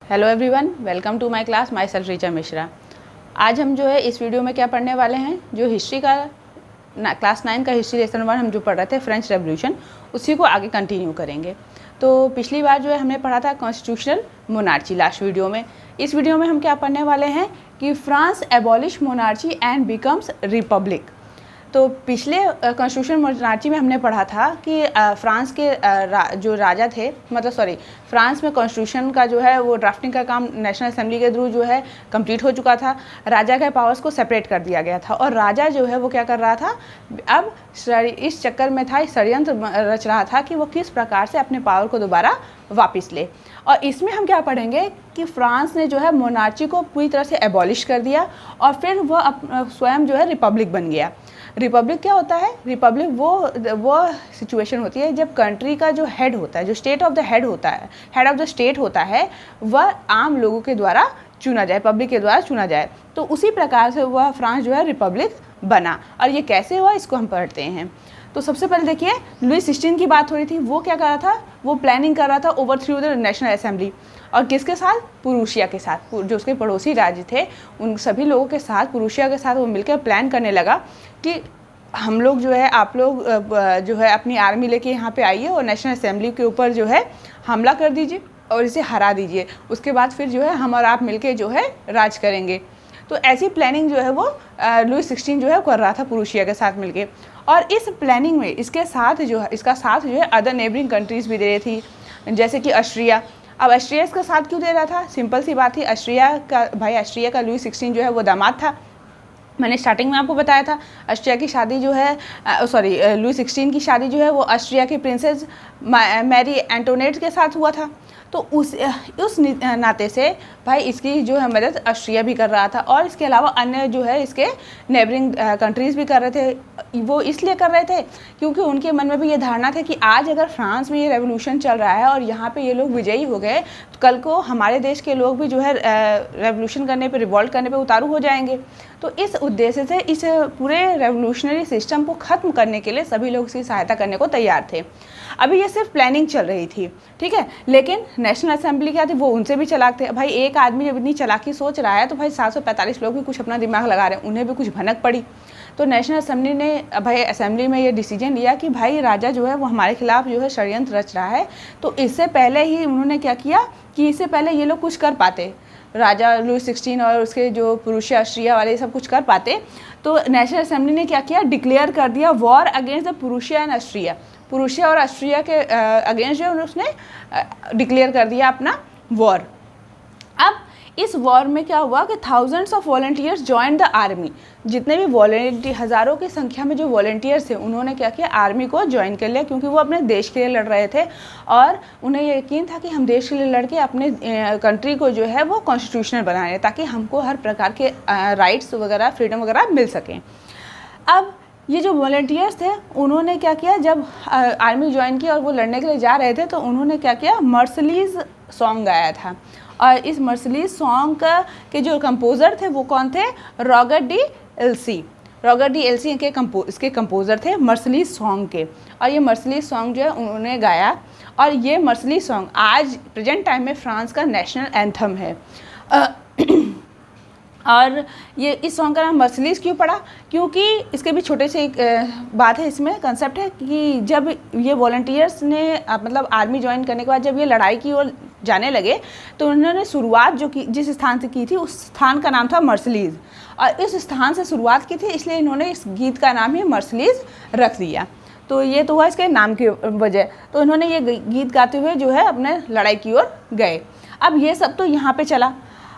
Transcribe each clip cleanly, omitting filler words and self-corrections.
Hello everyone, welcome to my class. Myself Richa Mishra. आज हम जो है इस वीडियो में क्या पढ़ने वाले हैं, जो हिस्ट्री का क्लास 9 का हिस्ट्री लेसन 1 हम जो पढ़ रहे थे फ्रेंच रेवोल्यूशन, उसी को आगे कंटिन्यू करेंगे। तो पिछली बार जो है हमने पढ़ा था कॉन्स्टिट्यूशनल मोनार्ची लास्ट वीडियो में। इस वीडियो में हम क्या पढ़ने वाले हैं कि France abolish monarchy and becomes Republic. तो पिछले कॉन्स्टिट्यूशन मोनार्ची में हमने पढ़ा था कि फ्रांस के जो राजा थे, फ्रांस में कॉन्स्टिट्यूशन का जो है वो ड्राफ्टिंग का काम नेशनल असेंबली के थ्रू जो है कंप्लीट हो चुका था। राजा के पावर्स को सेपरेट कर दिया गया था और राजा जो है वो क्या कर रहा था, अब इस चक्कर में था, षड्यंत्र रच रहा था कि वो किस प्रकार से अपने पावर को दोबारा वापस ले। और इसमें हम क्या पढ़ेंगे कि फ्रांस ने जो है मोनार्ची को पूरी तरह से एबॉलिश कर दिया और फिर वह स्वयं जो है रिपब्लिक बन गया। रिपब्लिक क्या होता है? रिपब्लिक वो सिचुएशन होती है जब कंट्री का जो हेड होता है, जो स्टेट ऑफ द हेड होता है, हेड ऑफ द स्टेट होता है, वह आम लोगों के द्वारा चुना जाए, पब्लिक के द्वारा चुना जाए। तो उसी प्रकार से वह फ्रांस जो है रिपब्लिक बना। और ये कैसे हुआ, इसको हम पढ़ते हैं। तो सबसे पहले देखिए, लुई 16 की बात हो रही थी। वो क्या कर रहा था? वो प्लानिंग कर रहा था ओवरथ्रो द नेशनल असेंबली। और किसके साथ? पुरुषिया के साथ, जो उसके पड़ोसी राज्य थे, उन सभी लोगों के साथ, पुरुषिया के साथ वो मिलकर प्लान करने लगा कि हम लोग जो है, आप लोग जो है अपनी आर्मी लेके यहाँ पे आइए और नेशनल असेंबली के ऊपर जो है हमला कर दीजिए और इसे हरा दीजिए। उसके बाद फिर जो है हम और आप मिलके जो है राज करेंगे। तो ऐसी प्लानिंग जो है वो लुई 16 जो है कर रहा था पुरुषिया के साथ मिलके। और इस प्लानिंग में इसका साथ जो है अदर नेबरिंग कंट्रीज़ भी दे रही थी, जैसे कि ऑस्ट्रिया। अब ऑस्ट्रिया इसका साथ क्यों दे रहा था? सिंपल सी बात थी, ऑस्ट्रिया का लुई 16 जो है वो दामाद था। मैंने स्टार्टिंग में आपको बताया था ऑस्ट्रिया की शादी जो है लुई 16 की शादी जो है वो ऑस्ट्रिया की प्रिंसेस मैरी एंटोनेट के साथ हुआ था। तो उस नाते से भाई इसकी जो है मदद ऑस्ट्रिया भी कर रहा था और इसके अलावा अन्य जो है इसके नेबरिंग कंट्रीज़ भी कर रहे थे। वो इसलिए कर रहे थे क्योंकि उनके मन में भी ये धारणा था कि आज अगर फ्रांस में ये रेवोल्यूशन चल रहा है और यहाँ पे ये लोग विजयी हो गए तो कल को हमारे देश के लोग भी जो है रेवोल्यूशन करने पे, रिवॉल्ट करने पे उतारू हो जाएंगे। तो इस उद्देश्य से इस पूरे रेवोल्यूशनरी सिस्टम को ख़त्म करने के लिए सभी लोग इसकी सहायता करने को तैयार थे। अभी ये सिर्फ प्लानिंग चल रही थी, ठीक है, लेकिन नेशनल असेंबली क्या थी, वो उनसे भी चालाक थे। भाई एक आदमी जब इतनी चालाकी सोच रहा है तो भाई 745 लोग भी कुछ अपना दिमाग लगा रहे हैं, उन्हें भी कुछ भनक पड़ी। तो नेशनल असेंबली ने भाई असेंबली में ये डिसीजन लिया कि भाई राजा जो है वो हमारे खिलाफ जो है षड्यंत्र रच रहा है। तो इससे पहले ही उन्होंने क्या किया कि इससे पहले ये लोग कुछ कर पाते, राजा लुई 16 और उसके जो पुरुषिया ऑस्ट्रिया वाले सब कुछ कर पाते, तो नेशनल असेंबली ने क्या किया, डिक्लेयर कर दिया war against the Prussia and Austria. Prussia और ऑस्ट्रिया के अगेंस्ट जो उसने डिक्लेयर कर दिया अपना वॉर। अब इस वॉर में क्या हुआ कि thousands of volunteers join the army. जितने भी हज़ारों की संख्या में जो वॉलंटियर्स थे उन्होंने क्या किया, आर्मी को ज्वाइन कर लिया, क्योंकि वो अपने देश के लिए लड़ रहे थे और उन्हें ये यकीन था कि हम देश के लिए लड़ के अपने कंट्री को जो है वो कॉन्स्टिट्यूशनल बनाए ताकि हमको हर प्रकार के राइट्स वगैरह, फ्रीडम वगैरह मिल सकें। अब ये जो वॉलंटियर्स थे उन्होंने क्या किया, जब आर्मी ज्वाइन की और वो लड़ने के लिए जा रहे थे तो उन्होंने क्या किया, मर्सिलीज सॉन्ग गाया था। और इस मर्सिलीज सॉन्ग के जो कंपोज़र थे वो कौन थे? रॉबर्ट डी एल्सी इसके कंपोज़र थे मर्सिलीज सॉन्ग के। और ये मर्सिलीज सॉन्ग जो है उन्होंने गाया और ये मर्सिलीज सॉन्ग आज प्रेजेंट टाइम में फ्रांस का नेशनल एंथम है। और ये इस सॉन्ग का नाम मर्सिलीज क्यों पड़ा? क्योंकि इसके भी छोटे से एक बात है, इसमें कंसेप्ट है कि जब ये वॉलंटियर्स ने मतलब आर्मी ज्वाइन करने के बाद जब ये लड़ाई की ओर जाने लगे तो उन्होंने शुरुआत जो की जिस स्थान से की थी उस स्थान का नाम था मर्सिलीज, और इस स्थान से शुरुआत की थी इसलिए इन्होंने इस गीत का नाम ही मर्सिलीज रख दिया। तो ये तो हुआ इसके नाम की वजह। तो इन्होंने ये गीत गाते हुए जो है अपने लड़ाई की ओर गए। अब ये सब तो यहाँ पे चला।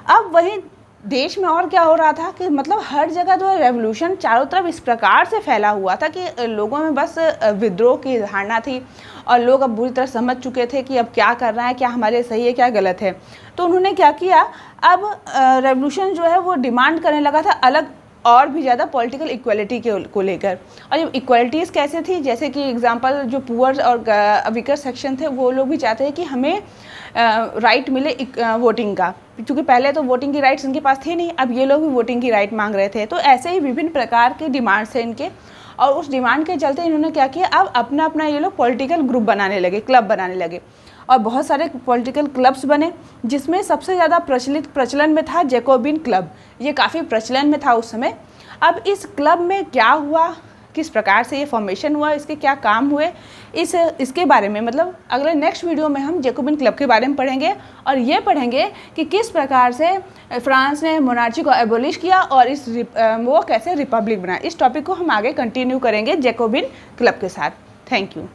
अब वहीं देश में और क्या हो रहा था कि मतलब हर जगह जो है रेवोल्यूशन चारों तरफ इस प्रकार से फैला हुआ था कि लोगों में बस विद्रोह की धारणा थी और लोग अब बुरी तरह समझ चुके थे कि अब क्या करना है, क्या हमारे सही है, क्या गलत है। तो उन्होंने क्या किया, अब रेवोल्यूशन जो है वो डिमांड करने लगा था अलग और भी ज़्यादा पॉलिटिकल इक्वलिटी को लेकर। और ये इक्वलिटीज़ कैसे थी, जैसे कि एग्जांपल जो पुअर और वीकर सेक्शन थे वो लोग भी चाहते हैं कि हमें राइट मिले वोटिंग का, क्योंकि पहले तो वोटिंग की राइट्स इनके पास थी नहीं, अब ये लोग भी वोटिंग की राइट मांग रहे थे। तो ऐसे ही विभिन्न प्रकार के डिमांड्स थे इनके, और उस डिमांड के चलते इन्होंने क्या किया, अब अपना अपना ये लोग पॉलिटिकल ग्रुप बनाने लगे, क्लब बनाने लगे। और बहुत सारे पॉलिटिकल क्लब्स बने, जिसमें सबसे ज़्यादा प्रचलन में था जैकोबिन क्लब। ये काफ़ी प्रचलन में था उस समय। अब इस क्लब में क्या हुआ, किस प्रकार से ये फॉर्मेशन हुआ, इसके क्या काम हुए, इसके बारे में मतलब अगले नेक्स्ट वीडियो में हम जैकोबिन क्लब के बारे में पढ़ेंगे और ये पढ़ेंगे कि किस प्रकार से फ्रांस ने मोनार्ची को एबोलिश किया और वो कैसे रिपब्लिक बना। इस टॉपिक को हम आगे कंटिन्यू करेंगे जैकोबिन क्लब के साथ। Thank you.